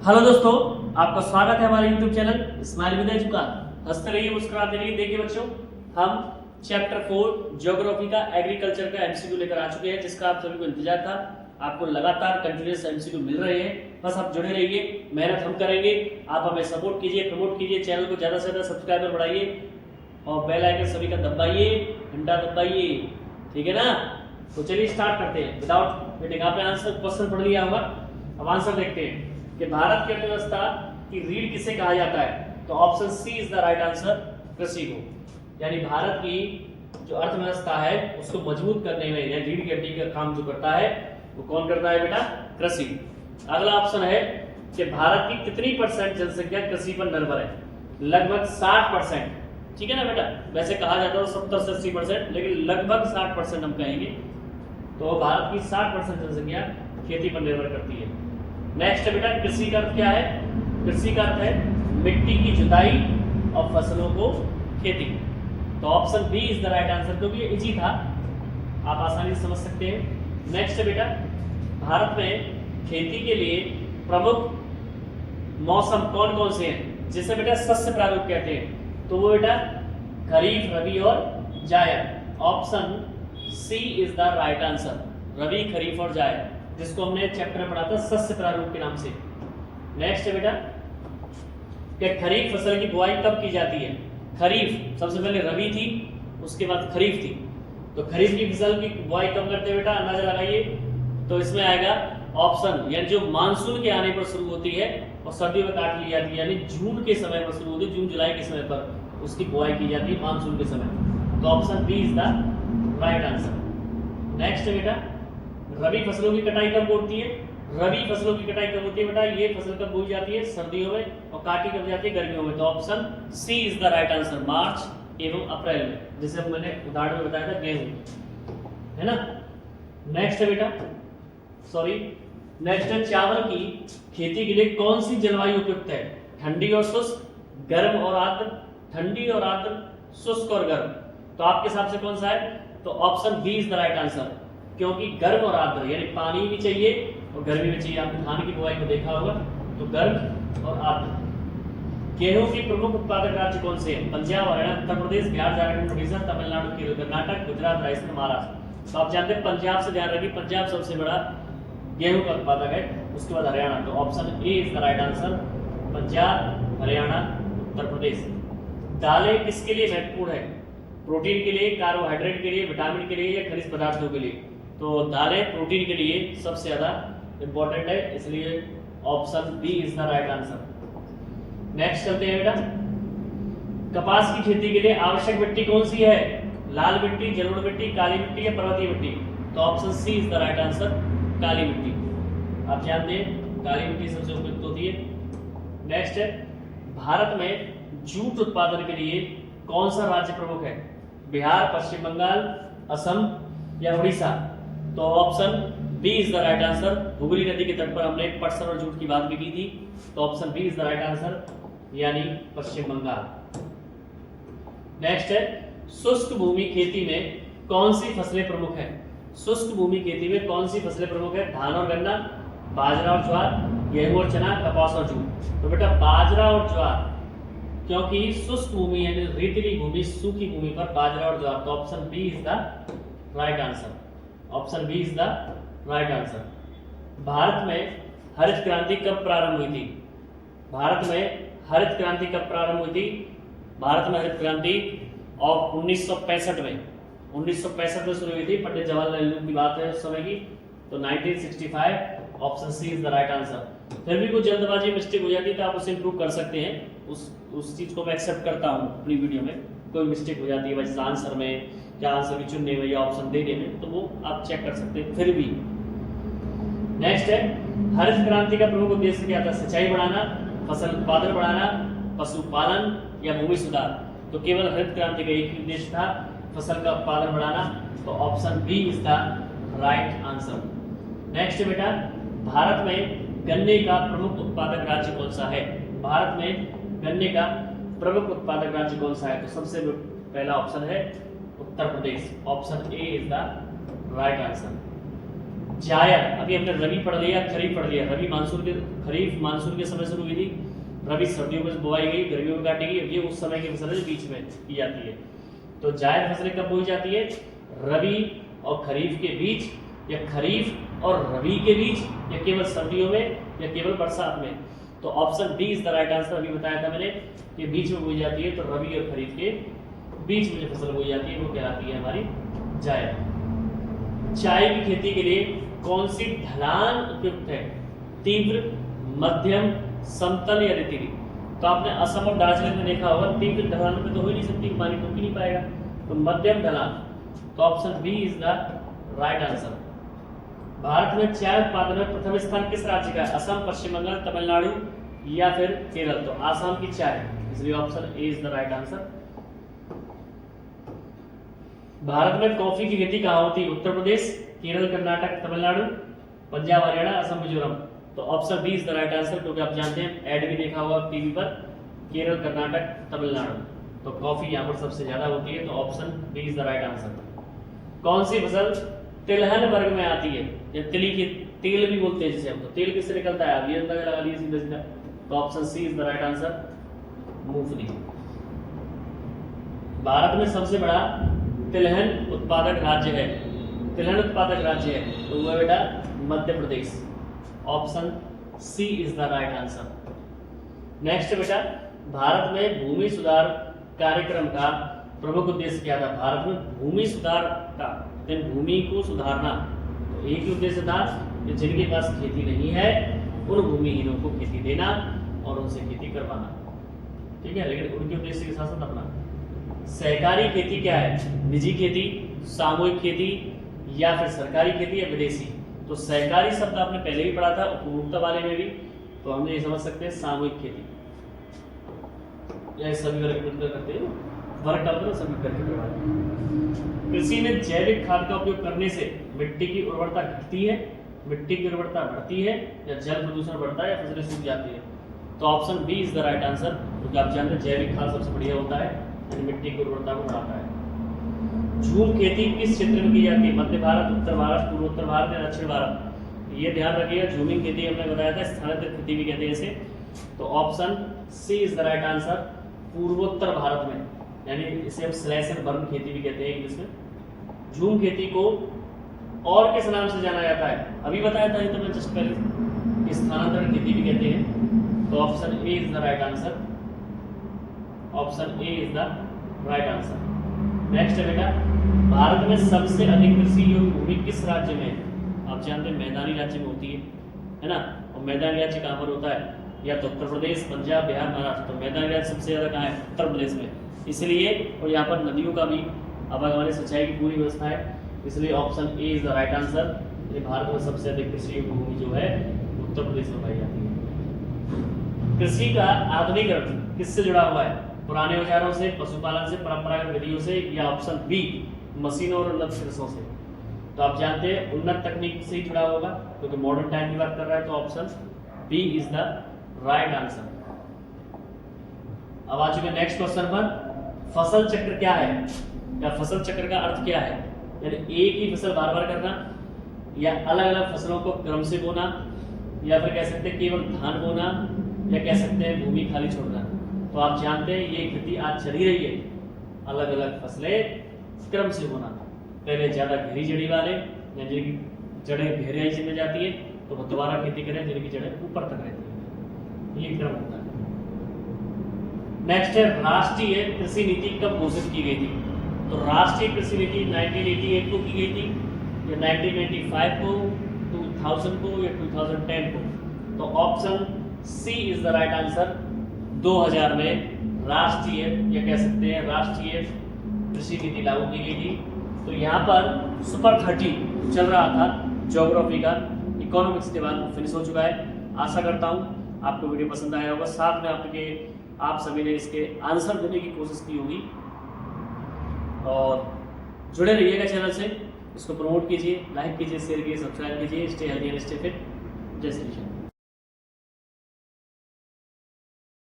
Hello दोस्तों, आपका स्वागत है हमारे YouTube चैनल स्माइल विद एजुका। हंसते रहिए, मुस्कुराते रहिए। देखिए बच्चों, हम चैप्टर 4 ज्योग्राफी का एग्रीकल्चर का एमसीक्यू लेकर आ चुके हैं, जिसका आप सभी को इंतजार था। आपको लगातार कंटिन्यूअस एमसीक्यू मिल रहे हैं, बस आप जुड़े रहिए, मेहनत हम करेंगे। आप हमें सपोर्ट कीजिए, प्रमोट कीजिए, चैनल को ज़्यादा से ज़्यादा सब्सक्राइबर बढ़ाइए और बेल आइकन सभी का दबाइए, घंटा दबाइए, ठीक है ना। तो चलिए स्टार्ट करते हैं विदाउट वेटिंग। आपने आंसर क्वेश्चन पढ़ लिया होगा, अब आंसर देखते हैं कि भारत की अर्थव्यवस्था की रीढ़ किसे कहा जाता है। तो option C is the right answer, कृषि को। यानी भारत की जो अर्थव्यवस्था है उसको मजबूत करने में या रीढ़ की हड्डी का काम जो करता है वो कौन करता है बेटा, कृषि। अगला ऑप्शन है कि भारत की कितनी परसेंट जनसंख्या कृषि पर निर्भर है। लगभग 60%, ठीक है ना बेटा। वैसे कहा जाता है 70 से 80%, लेकिन लगभग 60% हम कहेंगे। तो भारत की 60% जनसंख्या खेती पर निर्भर करती है। नेक्स्ट बेटा, कृषि का अर्थ क्या है। कृषि का अर्थ है मिट्टी की जुताई और फसलों को खेती। तो option B is the right answer, क्योंकि ये इजी था, आप आसानी से समझ सकते हैं। नेक्स्ट बेटा, भारत में खेती के लिए प्रमुख मौसम कौन कौन से हैं, जिसे बेटा शस्य प्रारूप कहते हैं। तो वो बेटा खरीफ, रबी और जायद। Option C is the right answer, रबी, खरीफ और जायद, जिसको हमने चैप्टर में पढ़ा था शस्य प्रारूप के नाम से। नेक्स्ट है बेटा कि खरीफ फसल की बुआई कब की जाती है। खरीफ सबसे पहले रबी थी, उसके बाद खरीफ थी। तो खरीफ की फसल की बुआई कब करते हैं बेटा, अंदाजा लगाइए। तो इसमें आएगा ऑप्शन, यानी जो मानसून के आने पर शुरू होती है और सर्दियों में काट ली जाती है, यानी जून के समय पर शुरू होती है, जून जुलाई के समय पर उसकी बुआई की जाती है, मानसून के समय। तो option B is the right answer. Next है बेटा, रबी फसलों की कटाई कब होती है। रबी फसलों की कटाई कब होती है बेटा, ये फसल कब बोई जाती है, सर्दियों में, और काटी कब जाती है, गर्मियों में। तो option C is the right answer, मार्च एवं अप्रैल में, जैसे मैंने उदाहरण में बताया था गेहूं, है ना। नेक्स्ट है बेटा, नेक्स्ट है चावल की खेती के लिए कौन सी जलवायु उपयुक्त है। ठंडी और शुष्क, गर्म और आर्द्र, ठंडी और आर्द्र, शुष्क और गर्म। तो आपके हिसाब से कौन सा है। तो option B is the right answer, क्योंकि गर्म और आर्द्र यानी पानी भी चाहिए और गर्मी भी चाहिए। आपने धान की बुआई को देखा होगा, तो गर्म और आर्द्र। गेहूं की प्रमुख उत्पादक राज्य कौन से हैं। पंजाब, हरियाणा, उत्तर प्रदेश, बिहार, झारखंड, उड़ीसा, तमिलनाडु, केरल, कर्नाटक, गुजरात, राजस्थान, महाराष्ट्र। तो आप जानते हैं पंजाब से ध्यान रखिए, पंजाब सबसे बड़ा गेहूं का उत्पादक है, उसके बाद हरियाणा। तो option A is the right answer, Punjab, Haryana, Uttar Pradesh. दालें किसके लिए महत्वपूर्ण है। प्रोटीन के लिए, कार्बोहाइड्रेट के लिए, विटामिन के लिए या खनिज पदार्थों के लिए। तो दालें प्रोटीन के लिए सबसे ज्यादा इंपॉर्टेंट है, इसलिए option B is the right answer. Next चलते हैं बेटा, कपास की खेती के लिए आवश्यक मिट्टी कौन सी है। लाल मिट्टी, जलोढ़ मिट्टी, काली मिट्टी या पर्वतीय मिट्टी। तो option C is the right answer, काली मिट्टी। आप जानते हैं काली मिट्टी सबसे उपयुक्त होती है। नेक्स्ट है, भारत में जूट उत्पादन के लिए कौन सा राज्य प्रमुख है। बिहार, पश्चिम बंगाल, असम या उड़ीसा। तो option B is the right answer. Hooghly नदी के तट पर हमने पटसन और जूट की बात भी की थी। तो option B is the right answer, यानी पश्चिम बंगाल। नेक्स्ट है, शुष्क भूमि खेती में कौन सी फसलें प्रमुख है। शुष्क भूमि खेती में कौन सी फसलें प्रमुख है। धान और गन्ना, बाजरा और ज्वार, गेहूं और चना, कपास और जूट। तो बेटा बाजरा और ज्वार, क्योंकि शुष्क भूमि यानी रेतीली भूमि, सूखी भूमि पर बाजरा और ज्वार। तो option B is the right answer, option B is the right answer. Bharat में हरित क्रांति कब प्रारंभ हुई थी। भारत में हरित क्रांति कब प्रारंभ हुई थी। भारत में हरित क्रांति और 1965 में 1965 में शुरू हुई थी। पंडित जवाहरलाल नेहरू की बात है उस समय की। तो 1965, option C is the right answer. फिर भी कुछ जल्दबाजी मिस्टेक हो जाती है तो आप उसे इंप्रूव कर सकते हैं, उस चीज को मैं एक्सेप्ट करता हूँ अपनी वीडियो में। कोई मिस्टेक हो जाती है वैसे आंसर में या आंसर की चुनने में या ऑप्शन देने में, तो वो आप चेक कर सकते हैं फिर भी। नेक्स्ट है, हरित क्रांति का प्रमुख उद्देश्य क्या था। सिंचाई बढ़ाना, फसल उत्पादन बढ़ाना, पशुपालन या भूमि सुधार। तो केवल हरित क्रांति का एक ही उद्देश्य था, फसल का उत्पादन बढ़ाना। तो option B is the right answer. Next बेटा, भारत में गन्ने का प्रमुख उत्पादक राज्य कौन सा है। भारत में गन्ने का प्रमुख उत्पादक राज्य कौन सा है। तो सबसे पहला ऑप्शन है Uttar Pradesh, option A is the right answer. जायद, अभी हमने रबी पढ़ लिया, खरीफ पढ़ लिया। रबी मानसून के, खरीफ मानसून के समय शुरू हुई थी, रबी सर्दियों में बोई गई, गर्मियों में काटी गई। ये उस समय की फसल है बीच में की जाती है। तो जायद फसलें कब बोई जाती है? रबी और खरीफ के बीच, या खरीफ और रबी के बीच, या केवल सर्दियों में, या केवल बरसात में। तो option B is the right answer. अभी बताया था मैंने कि बीच में बोई जाती है, तो रबी और खरीफ के बीच में जो फसल बोई जाती है वो कहलाती है हमारी जायद। चाय की खेती के लिए कौन सी ढलान उपयुक्त है? तीव्र, मध्यम, समतल या रेतीली? तो आपने असम और दार्जिलिंग में देखा होगा, तीव्र ढलान में तो हो ही नहीं सकती, पानी रुक ही नहीं पाएगा। तो मध्यम ढलान, तो option B is the right answer. Bharat में चाय उत्पादन में प्रथम स्थान किस राज्य का है? असम, पश्चिम बंगाल, तमिलनाडु या फिर केरल? तो आसाम की चाय, इसलिए option A is the right answer. Bharat में कॉफी की खेती कहाँ होती है? उत्तर प्रदेश, केरल, कर्नाटक, तमिलनाडु, पंजाब, हरियाणा, असम, मिजोरम? तो option B is the right answer, क्योंकि आप जानते हैं एड भी देखा होगा टीवी पर, केरल, कर्नाटक, तमिलनाडु। तो कॉफी यहाँ पर सबसे ज्यादा होती है, तो option B is the right answer. कौन सी फसल तिलहन वर्ग में आती है? या तिली की तेल भी बोलते हैं जिसे हम, तो तेल किससे निकलता है? अब ये अंदाजा लगा लीजिए सीधा सीधा। तो option C is the right answer, मूंगफली। भारत में सबसे बड़ा तिलहन उत्पादक राज्य है, तिलहन उत्पादक राज्य है, तो वो बेटा Madhya Pradesh. Option C is the right answer. Next बेटा, भारत में भूमि सुधार कार्यक्रम का प्रमुख उद्देश्य क्या था? भारत में भूमि सुधार का, भूमि को सुधारना, तो एक ही उद्देश्य था कि जिनके पास खेती नहीं है उन भूमिहीनों को खेती देना और उनसे खेती करवाना। ठीक है, लेकिन उनके उद्देश्य के साथ साथ अपना। सहकारी खेती क्या है? निजी खेती, सामूहिक खेती, या फिर सरकारी खेती, या विदेशी? तो सहकारी शब्द आपने पहले भी पढ़ा था उपभोक्ता वाले में भी, तो हम ये समझ सकते हैं सामूहिक खेती, या सभी वर्ग मिलकर करते हैं, वर्ग का मतलब सभी करके करवाते। कृषि में जैविक खाद का उपयोग करने से मिट्टी की उर्वरता घटती है, मिट्टी की उर्वरता बढ़ती है, या जल प्रदूषण बढ़ता है, या फसलें सूख जाती है? तो option B is the right answer, क्योंकि आप जानते हैं जैविक खाद सबसे बढ़िया होता है, यानी मिट्टी की उर्वरता को बढ़ाता है। झूम खेती किस क्षेत्र में की जाती है? मध्य भारत, उत्तर भारत, पूर्वोत्तर भारत या दक्षिण भारत? ये ध्यान रखिएगा, झूमिंग खेती हमने बताया था, स्थानांतरित खेती भी कहते हैं इसे। तो option C is the right answer, पूर्वोत्तर भारत में, यानी इसे हम स्लैश एंड बर्न खेती भी कहते हैं इंग्लिश में। झूम खेती को और किस नाम से जाना जाता है? अभी बताया था ये तो मैं जस्ट पहले, स्थानांतरण खेती भी कहते हैं। तो option A is the right answer, option A is the right answer. Next है बेटा, भारत में सबसे अधिक कृषि योग्य भूमि किस राज्य में है? आप जानते हैं मैदानी राज्य में होती है ना, और मैदानी राज्य कहाँ पर होता है? या तो उत्तर प्रदेश, पंजाब, बिहार, महाराष्ट्र। तो मैदानी राज्य सबसे ज्यादा कहाँ है? उत्तर प्रदेश में, इसलिए, और यहाँ पर नदियों का भी आवागमन, सिंचाई की पूरी व्यवस्था है, इसलिए option A is the right answer. Bharat में सबसे अधिक कृषि योग्य भूमि जो है उत्तर प्रदेश में पाई जाती है। कृषि का आधुनिकीकरण किससे जुड़ा हुआ है? पुराने औजारों से, पशुपालन से, परंपरागत विधियों से, या ऑप्शन बी मशीनों और उन्नत कृषियों से? तो आप जानते हैं उन्नत तकनीक से ही जुड़ा होगा, क्योंकि मॉडर्न टाइम की बात कर रहा है, तो option B is the right answer. अब आ चुके नेक्स्ट क्वेश्चन पर, फसल चक्र क्या है, या फसल चक्र का अर्थ क्या है? यानी एक ही फसल बार बार करना, या अलग अलग फसलों को क्रम से बोना, या फिर कह सकते हैं केवल धान बोना, या कह सकते हैं भूमि खाली छोड़ना? तो आप जानते हैं ये खेती आज चली रही है, अलग अलग फसलें क्रम से बोना। पहले ज्यादा घेरी जड़ी वाले, या जिनकी जड़ें गहराई में जाती है, तो वो दोबारा खेती करें जिनकी जड़ें ऊपर तक रहती है, ये क्रम होता है। नेक्स्ट है, राष्ट्रीय कृषि नीति कब घोषित की गई थी? तो राष्ट्रीय कृषि नीति 1988 को की गई थी, या 1995 को, 2000 को, या 2010 को? तो option C is the right answer. 2000 में राष्ट्रीय, या कह सकते हैं राष्ट्रीय कृषि नीति लागू की गई थी। तो यहाँ पर सुपर 30 चल रहा था ज्योग्राफी का, इकोनॉमिक्स के बाद फिनिश हो चुका है। आशा करता हूँ आपको वीडियो पसंद आया होगा, साथ में आप सभी ने इसके आंसर देने की कोशिश की होगी, और जुड़े रहिएगा चैनल से, इसको प्रमोट कीजिए, लाइक कीजिए, शेयर कीजिए, सब्सक्राइब कीजिए। Stay healthy and stay fit. जय श्री कृष्ण।